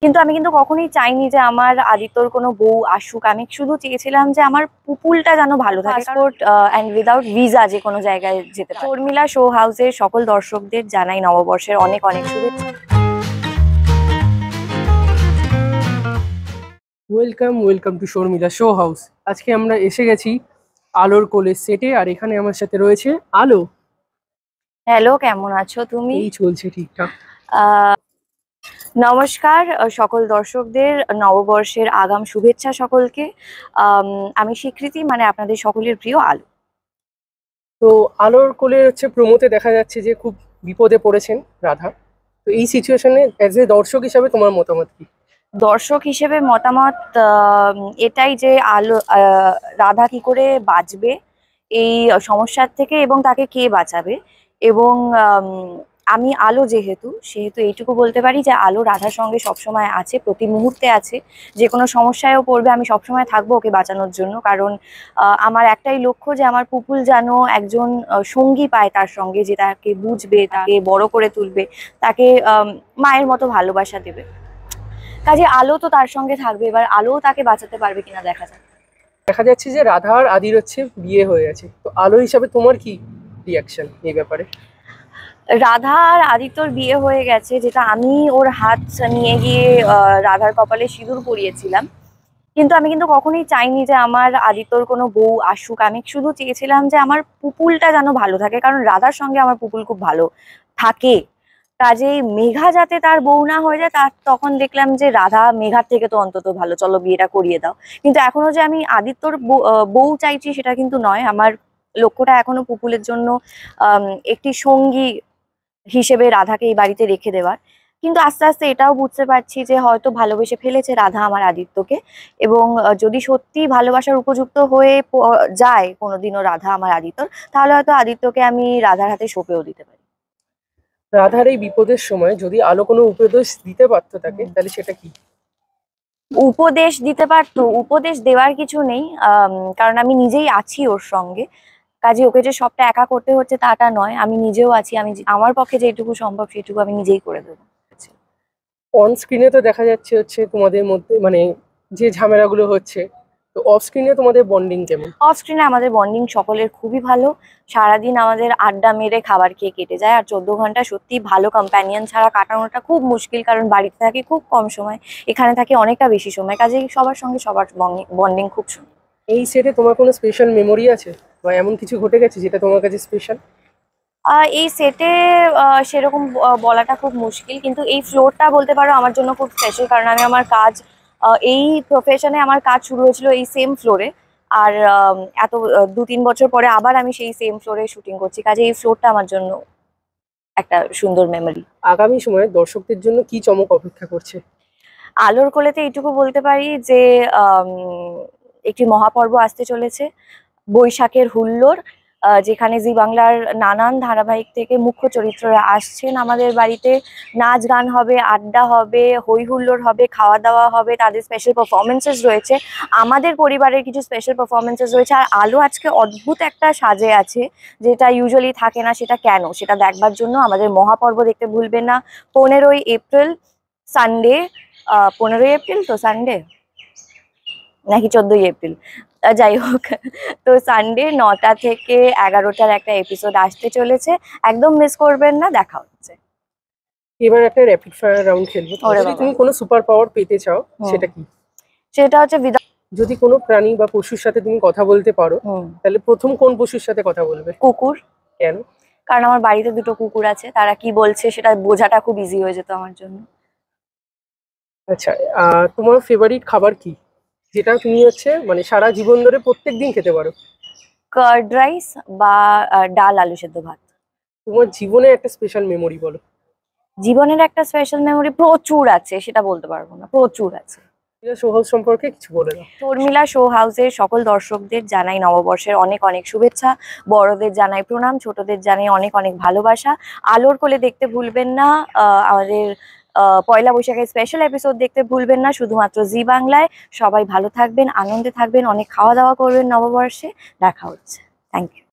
কিন্তু আমি কখনোই চাইনি যে আমার আদিত্যর কোনো বউ আসুক। আমি শুধু চেয়েছিলাম যে আমার পুপুলটা যেন ভালো থাকে। পাসপোর্ট এন্ড উইদাউট ভিসা যে কোনো জায়গায় যেতে পারে। শর্মিলা শো হাউসের সকল দর্শকদের জানাই নববর্ষের অনেক অনেক শুভেচ্ছা। Welcome to Sharmila show house. আজকে আমরা এসে গেছি আলোর কোলের সেটে, আর এখানে আমার সাথে রয়েছে আলো। হ্যালো, কেমন আছো তুমি? এই চলছে ঠিকঠাক। নমস্কার সকল দর্শকদের, নববর্ষের আগাম শুভেচ্ছা সকলকে। আমি স্বীকৃতি, মানে আপনাদের সকলের প্রিয় আলো। তো আলোর কোলের প্রোমোতে দেখা যাচ্ছে যে খুব বিপদে পড়েছেন রাধা। তো এই সিচুয়েশনে অ্যাজ এ দর্শক হিসাবে তোমার মতামত কি? দর্শক হিসেবে মতামত এটাই যে রাধা কি করে বাঁচবে এই সমস্যার থেকে, এবং তাকে কে বাঁচাবে। এবং আমি আলো সেহেতু এইটুকু বলতে পারি যে আলো রাধার সঙ্গে সবসময় আছে, প্রতি মুহূর্তে আছে। যে কোনো সমস্যায়ও পড়বে, আমি সবসময় থাকবো ওকে বাঁচানোর জন্য। কারণ আমার একটাই লক্ষ্য যে আমার পুপুল যেন একজন সঙ্গী পায় তার সঙ্গে, যে তাকে বুঝবে, তাকে বড় করে তুলবে, তাকে মায়ের মতো ভালোবাসা দেবে। কাজে আলো তো তার সঙ্গে থাকবে, এবার আলোও তাকে বাঁচাতে পারবে কিনা দেখা যাক। দেখা যাচ্ছে যে রাধা আর আদির বিয়ে হয়ে গেছে, তো আলো হিসাবে তোমার কি রিয়াকশন এই ব্যাপারে? রাধা আর আদিত্যর বিয়ে হয়ে গেছে, যেটা আমি ওর হাত নিয়ে গিয়ে রাধার কপালে সিঁদুর পরিয়েছিলাম। কিন্তু আমি কখনোই চাইনি যে আমার আদিত্যর কোনো বউ আসুক। আমি শুধু চেয়েছিলাম যে আমার পুপুলটা যেন ভালো থাকে, কারণ রাধার সঙ্গে আমার পুপুল খুব ভালো থাকে। কাজেই মেঘা যাতে তার বউ না হয়ে যায়, তার তখন দেখলাম যে রাধা মেঘার থেকে তো অন্তত ভালো, চলো বিয়েটা করিয়ে দাও। কিন্তু এখনো যে আমি আদিত্যর বউ চাইছি সেটা কিন্তু নয়। আমার লক্ষ্যটা এখনো পুপুলের জন্য একটি সঙ্গী হিসেবে রাধাকে এই বাড়িতে রেখে দেওয়ার। কিন্তু আস্তে আস্তে এটাও বুঝতে পারছি যে হয়তো ভালোবেসে ফেলেছে রাধা আমার আদিত্যকে। এবং যদি সত্যি ভালোবাসার উপযুক্ত হয়ে যায় কোনোদিনও রাধা আমার আদিত্যর, তাহলে হয়তো আদিত্যকে আমি রাধার হাতে সঁপেও দিতে পারি। রাধার এই বিপদের সময় যদি আলো কোনো উপদেশ দিতে পারতো তাকে, তাহলে সেটা কি? উপদেশ দিতে পারতো, উপদেশ দেওয়ার কিছু নেই। কারণ আমি নিজেই আছি ওর সঙ্গে। কাজে ওকে যে সবটা একা করতে হচ্ছে তাটা নয়, আমি নিজেও আছি। আমি আমার পক্ষে যেটুকু সম্ভব সেটুকু আমি নিজেই করে দেবো। অন স্ক্রিনে তো দেখা যাচ্ছে তোমাদের মধ্যে মানে যে ঝামেলাগুলো হচ্ছে, তো অফ স্ক্রিনে তোমাদের বন্ডিং কেমন? অফ স্ক্রিনে আমাদের বন্ডিং সকলের খুবই ভালো। সারাদিন আমাদের আড্ডা মেরে খাবার খেয়ে কেটে যায়। আর 14 ঘন্টা সত্যি ভালো কম্প্যানিয়ন ছাড়া কাটানোটা খুব মুশকিল, কারণ বাড়িতে থাকি খুব কম সময়, এখানে থাকি অনেকটা বেশি সময়। কাজেই সবার সঙ্গে সবার বন্ডিং খুব সুন্দর। এই সেটে তোমার কোনো স্পেশাল মেমোরি আছে, বা এমন কিছু ঘটে গেছে যেটা তোমার কাছে স্পেশাল? এই সেটে সেরকম বলাটা খুব মুশকিল, কিন্তু এই ফ্লোরটা বলতে পারো আমার জন্য খুব স্পেশাল। কারণ আমি আমার কাজ, এই প্রফেশনে আমার কাজ শুরু হয়েছিল এই সেম ফ্লোরে। আর এত 2-3 বছর পরে আবার আমি সেই সেম ফ্লোরে শুটিং করছি। কাজে এই ফ্লোরটা আমার জন্য একটা সুন্দর মেমোরি। আগামী সময়ে দর্শকদের জন্য কি চমক অপেক্ষা করছে? আলোর কোলেতে এইটুকু বলতে পারি যে আম, একটি মহাপর্ব আসতে চলেছে, বৈশাখের হুল্লোড়। যেখানে জি বাংলার নানান ধারাবাহিক থেকে মুখ্য চরিত্ররা আসছেন আমাদের বাড়িতে। নাচ গান হবে, আড্ডা হবে, হই হুল্লোড় হবে, খাওয়া দাওয়া হবে, তাদের স্পেশাল পারফরমেন্সেস রয়েছে, আমাদের পরিবারের কিছু স্পেশাল পারফরমেন্সেস রয়েছে। আর আলো আজকে অদ্ভুত একটা সাজে আছে, যেটা ইউজুয়ালি থাকে না। সেটা কেন, সেটা দেখবার জন্য আমাদের মহাপর্ব দেখতে ভুলবেন না। 15ই এপ্রিল সানডে। 15ই এপ্রিল তো সানডে, নাকি 14ই এপ্রিল, যাই হোক। তো সানডে 9টা থেকে 11টার একটা এপিসোড আসতে চলেছে, একদম মিস করবেন না, দেখা হচ্ছে। এবার একটা র্যাপিড ফায়ার রাউন্ড খেলবো। যদি তুমি কোনো সুপার পাওয়ার পেতে চাও, সেটা কি? সেটা হচ্ছে যদি কোনো প্রাণী বা পশুর সাথে তুমি কথা বলতে পারো, তাহলে প্রথম কোন পশুর সাথে কথা বলবে? কুকুর। কেন? কারণ আমার বাড়িতে দুটো কুকুর আছে, তারা কি বলছে সেটা বোঝাটা খুব ইজি হয়ে যেত আমার জন্য। আচ্ছা, তোমার ফেভারিট খাবার কি, যেটা তুমি মানে সারা জীবন ধরে প্রত্যেকদিন খেতে পারো? কার্ড রাইস বা ডাল আলু সেদ্ধ ভাত। তোমার জীবনে একটা স্পেশাল মেমোরি বলো। জীবনের একটা স্পেশাল মেমোরি প্রচুর আছে, সেটা বলতে পারবো না, প্রচুর আছে। শো হাউস সম্পর্কে কিছু বলে দাও। শর্মিলা শো হাউসের সকল দর্শকদের জানাই নববর্ষের অনেক অনেক শুভেচ্ছা। বড়দের জানাই প্রণাম, ছোটদের জানাই অনেক অনেক ভালোবাসা। আলোর কোলে দেখতে ভুলবেন না আমাদের পয়লা বৈশাখের স্পেশাল এপিসোড দেখতে ভুলবেন না, শুধুমাত্র জি বাংলায়। সবাই ভালো থাকবেন, আনন্দে থাকবেন, অনেক খাওয়া দাওয়া করবেন নববর্ষে। দেখা হচ্ছে। Thank you.